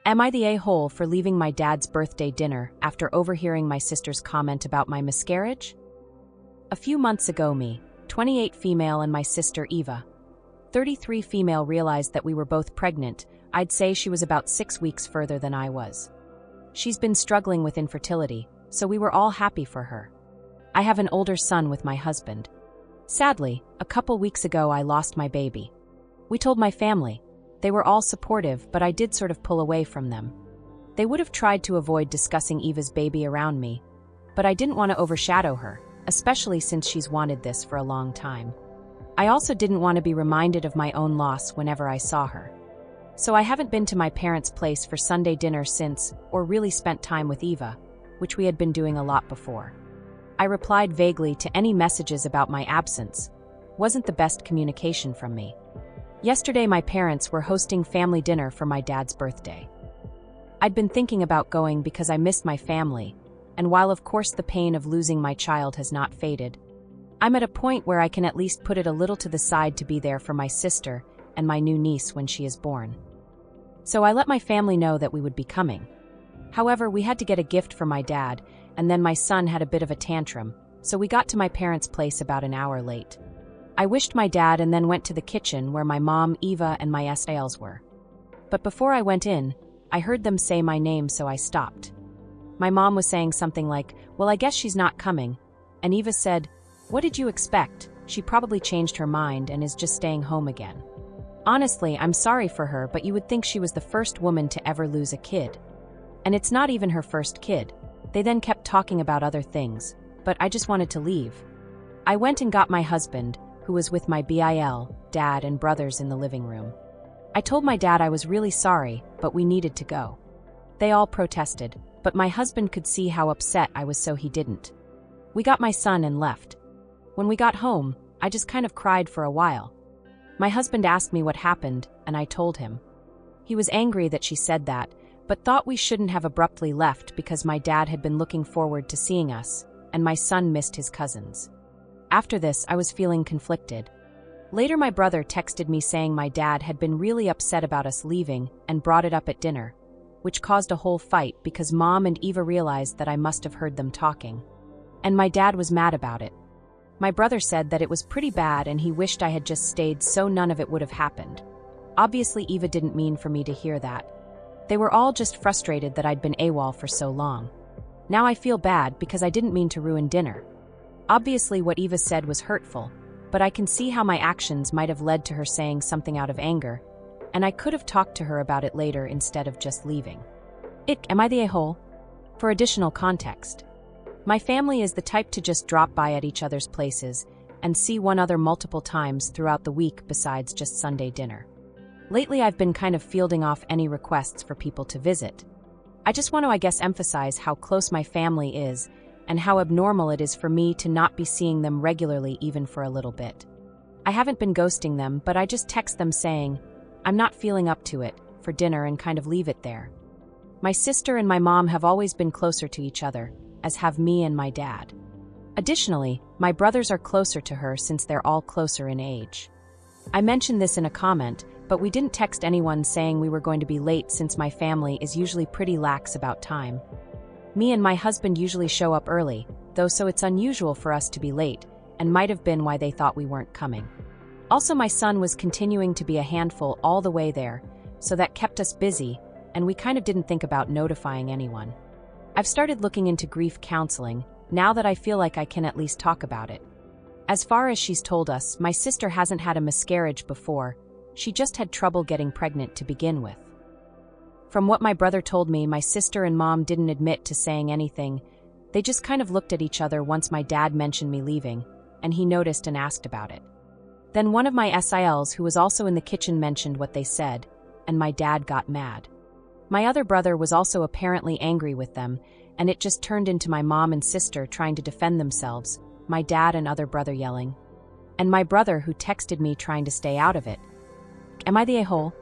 Am I the a-hole for leaving my dad's birthday dinner after overhearing my sister's comment about my miscarriage? A few months ago, me, 28 female, and my sister Eva, 33 female, realized that we were both pregnant. I'd say she was about 6 weeks further than I was. She's been struggling with infertility, so we were all happy for her. I have an older son with my husband. Sadly, a couple weeks ago I lost my baby. We told my family. They were all supportive, but I did sort of pull away from them. They would have tried to avoid discussing Eva's baby around me, but I didn't want to overshadow her, especially since she's wanted this for a long time. I also didn't want to be reminded of my own loss whenever I saw her. So I haven't been to my parents' place for Sunday dinner since, or really spent time with Eva, which we had been doing a lot before. I replied vaguely to any messages about my absence. Wasn't the best communication from me. Yesterday my parents were hosting family dinner for my dad's birthday. I'd been thinking about going because I missed my family, and while of course the pain of losing my child has not faded, I'm at a point where I can at least put it a little to the side to be there for my sister and my new niece when she is born. So I let my family know that we would be coming. However, we had to get a gift for my dad, and then my son had a bit of a tantrum, so we got to my parents' place about an hour late. I wished my dad and then went to the kitchen where my mom, Eva, and my SALs were. But before I went in, I heard them say my name, so I stopped. My mom was saying something like, "Well, I guess she's not coming," and Eva said, "What did you expect? She probably changed her mind and is just staying home again." Honestly, I'm sorry for her, but you would think she was the first woman to ever lose a kid. And it's not even her first kid. They then kept talking about other things, but I just wanted to leave. I went and got my husband, who was with my dad and brothers in the living room. I told my dad I was really sorry, but we needed to go. They all protested, but my husband could see how upset I was, so he didn't. We got my son and left. When we got home, I just kind of cried for a while. My husband asked me what happened, and I told him. He was angry that she said that, but thought we shouldn't have abruptly left because my dad had been looking forward to seeing us, and my son missed his cousins. After this, I was feeling conflicted. Later, my brother texted me saying my dad had been really upset about us leaving and brought it up at dinner, which caused a whole fight because Mom and Eva realized that I must have heard them talking. And my dad was mad about it. My brother said that it was pretty bad and he wished I had just stayed so none of it would have happened. Obviously, Eva didn't mean for me to hear that. They were all just frustrated that I'd been AWOL for so long. Now I feel bad because I didn't mean to ruin dinner. Obviously, what Eva said was hurtful, but I can see how my actions might have led to her saying something out of anger, and I could have talked to her about it later instead of just leaving. Am I the a-hole? For additional context, my family is the type to just drop by at each other's places and see one another multiple times throughout the week besides just Sunday dinner. Lately, I've been kind of fielding off any requests for people to visit. I just want to, emphasize how close my family is and how abnormal it is for me to not be seeing them regularly even for a little bit. I haven't been ghosting them, but I just text them saying, "I'm not feeling up to it," for dinner and kind of leave it there. My sister and my mom have always been closer to each other, as have me and my dad. Additionally, my brothers are closer to her since they're all closer in age. I mentioned this in a comment, but we didn't text anyone saying we were going to be late since my family is usually pretty lax about time. Me and my husband usually show up early, though, so it's unusual for us to be late, and might have been why they thought we weren't coming. Also, my son was continuing to be a handful all the way there, so that kept us busy, and we kind of didn't think about notifying anyone. I've started looking into grief counseling, now that I feel like I can at least talk about it. As far as she's told us, my sister hasn't had a miscarriage before, she just had trouble getting pregnant to begin with. From what my brother told me, my sister and mom didn't admit to saying anything, they just kind of looked at each other once my dad mentioned me leaving, and he noticed and asked about it. Then one of my SILs, who was also in the kitchen, mentioned what they said, and my dad got mad. My other brother was also apparently angry with them, and it just turned into my mom and sister trying to defend themselves, my dad and other brother yelling. And my brother, who texted me trying to stay out of it. Am I the a-hole?